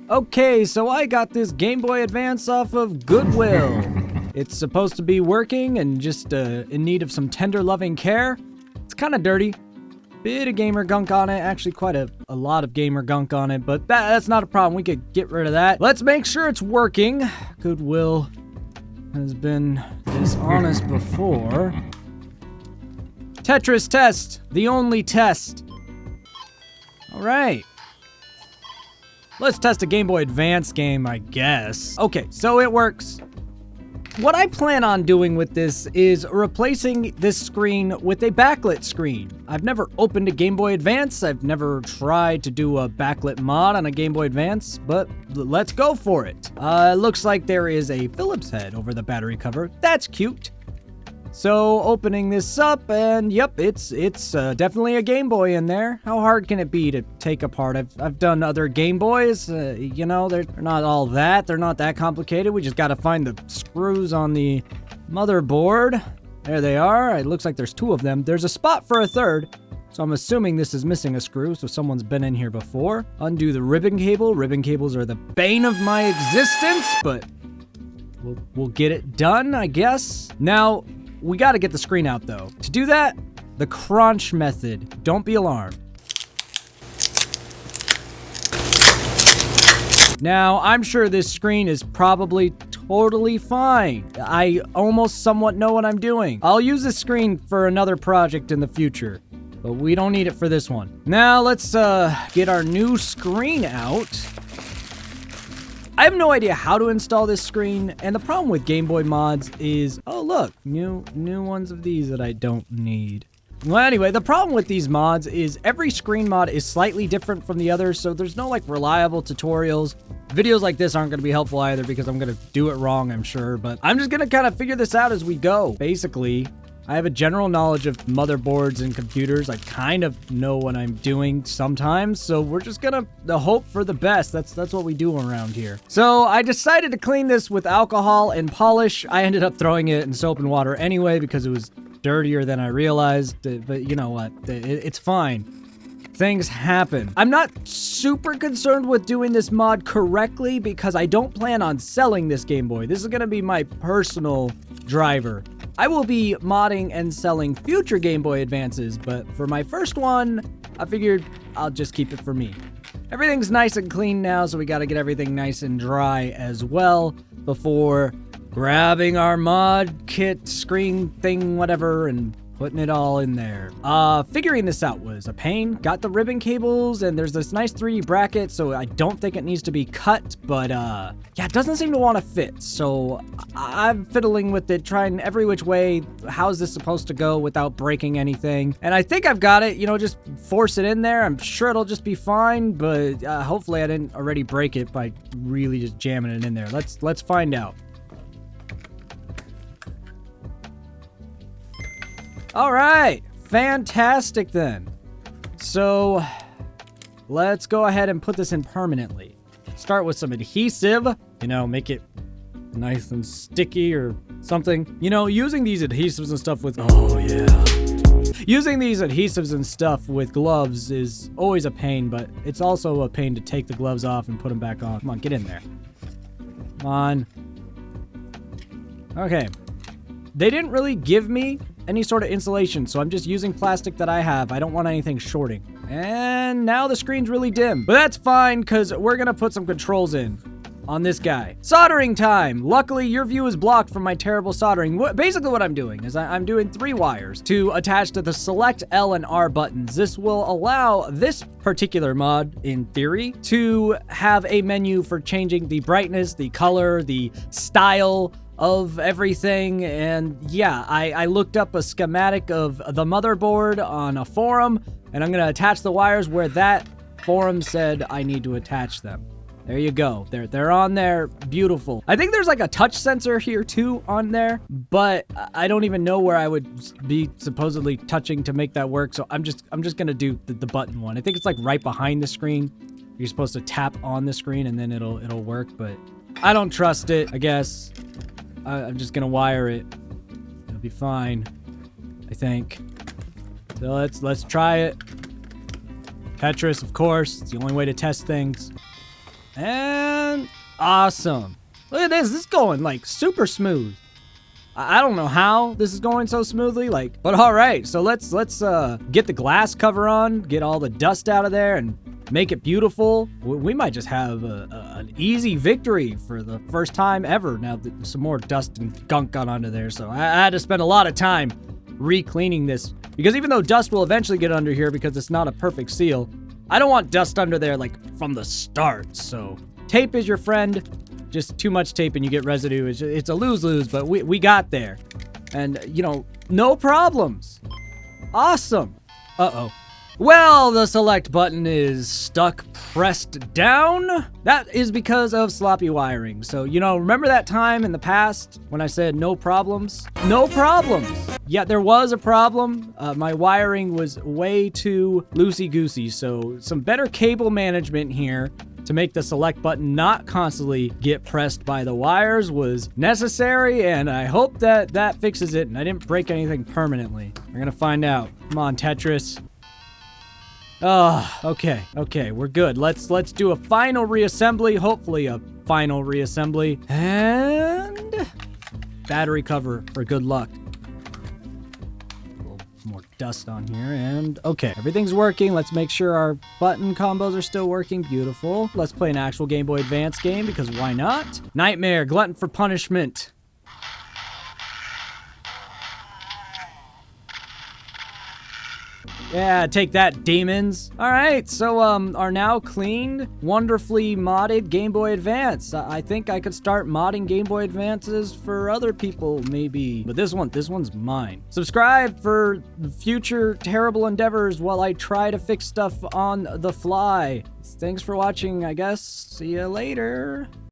Okay, so I got this Game Boy Advance off of Goodwill. It's supposed to be working and just in need of some tender loving care. It's kind of dirty. Bit of gamer gunk on it. Actually, quite a lot of gamer gunk on it, but that's not a problem. We could get rid of that. Let's make sure it's working. Goodwill has been dishonest before. Tetris test. The only test. All right. Let's test a Game Boy Advance game, I guess. Okay, so it works. What I plan on doing with this is replacing this screen with a backlit screen. I've never opened a Game Boy Advance. I've never tried to do a backlit mod on a Game Boy Advance, but let's go for it. It looks like there is a Phillips head over the battery cover. That's cute. So opening this up, and yep, it's definitely a Game Boy in there. How hard can it be to take apart? I've done other Game Boys, you know, they're not all that. They're not that complicated. We just got to find the screws on the motherboard. There they are. It looks like there's two of them. There's a spot for a third, so I'm assuming this is missing a screw, so someone's been in here before. Undo the ribbon cable. Ribbon cables are the bane of my existence, but we'll get it done, I guess. Now, we got to get the screen out, though. To do that, the crunch method. Don't be alarmed. Now, I'm sure this screen is probably totally fine. I almost somewhat know what I'm doing. I'll use this screen for another project in the future, but we don't need it for this one. Now, let's get our new screen out. I have no idea how to install this screen, and the problem with Game Boy mods is, oh look, new ones of these that I don't need. Well, anyway, the problem with these mods is every screen mod is slightly different from the others, so there's no like reliable tutorials. Videos like this aren't going to be helpful either because I'm going to do it wrong, I'm sure, but I'm just going to kind of figure this out as we go. Basically, I have a general knowledge of motherboards and computers. I kind of know what I'm doing sometimes, so we're just gonna hope for the best. That's what we do around here. So I decided to clean this with alcohol and polish. I ended up throwing it in soap and water anyway because it was dirtier than I realized, but you know what? It's fine. Things happen. I'm not super concerned with doing this mod correctly because I don't plan on selling this Game Boy. This is gonna be my personal driver. I will be modding and selling future Game Boy Advances, but for my first one, I figured I'll just keep it for me. Everything's nice and clean now, so we gotta get everything nice and dry as well before grabbing our mod kit, screen thing, whatever, and putting it all in there. Figuring this out was a pain. Got the ribbon cables, and there's this nice 3D bracket, so I don't think it needs to be cut, but yeah, it doesn't seem to want to fit, so I'm fiddling with it, trying every which way. How's this supposed to go without breaking anything? And I think I've got it, you know, just force it in there. I'm sure it'll just be fine, but hopefully I didn't already break it by really just jamming it in there. Let's find out. All right, fantastic then. So let's go ahead and put this in permanently. Start with some adhesive, you know, make it nice and sticky or something. You know, using these adhesives and stuff with, oh yeah. Using these adhesives and stuff with gloves is always a pain, but it's also a pain to take the gloves off and put them back on. Come on, get in there. Come on. Okay. They didn't really give me any sort of insulation, so I'm just using plastic that I have. I don't want anything shorting. And now the screen's really dim. But that's fine, because we're going to put some controls in on this guy. Soldering time! Luckily, your view is blocked from my terrible soldering. Basically what I'm doing is I'm doing 3 wires to attach to the select L and R buttons. This will allow this particular mod, in theory, to have a menu for changing the brightness, the color, the style of everything. And yeah, I looked up a schematic of the motherboard on a forum, and I'm gonna attach the wires where that forum said I need to attach them. There you go. They're on there. Beautiful. I think there's like a touch sensor here too on there, but I don't even know where I would be supposedly touching to make that work. So I'm just gonna do the button one. I think it's like right behind the screen. You're supposed to tap on the screen and then it'll work, but I don't trust it, I guess. I'm just gonna wire it. It'll be fine, I think. So let's try it. Tetris, of course. It's the only way to test things. And awesome. Look at this. This is going like super smooth. I don't know how this is going so smoothly, like, but all right. So let's get the glass cover on, get all the dust out of there, and make it beautiful. We might just have an easy victory for the first time ever. Now that some more dust and gunk got onto there, so I had to spend a lot of time re-cleaning this, because even though dust will eventually get under here because it's not a perfect seal, I don't want dust under there like from the start. So tape is your friend. Just too much tape and you get residue. It's a lose-lose, but we got there. And, you know, no problems. Awesome. Uh-oh. Well, the select button is stuck pressed down. That is because of sloppy wiring. So, you know, remember that time in the past when I said no problems? No problems. Yeah, there was a problem. My wiring was way too loosey-goosey. So some better cable management here to make the select button not constantly get pressed by the wires was necessary, and I hope that that fixes it and I didn't break anything permanently. We're gonna find out. Come on, Tetris. Oh, okay, we're good. Let's do a final reassembly, hopefully a final reassembly, and battery cover for good luck. A little more dust on here, and okay, everything's working. Let's make sure our button combos are still working. Beautiful. Let's play an actual Game Boy Advance game, because why not? Nightmare, glutton for punishment. Yeah, take that, demons. All right, so our now cleaned, wonderfully modded Game Boy Advance. I think I could start modding Game Boy Advances for other people, maybe. But this one's mine. Subscribe for future terrible endeavors while I try to fix stuff on the fly. Thanks for watching, I guess. See you later.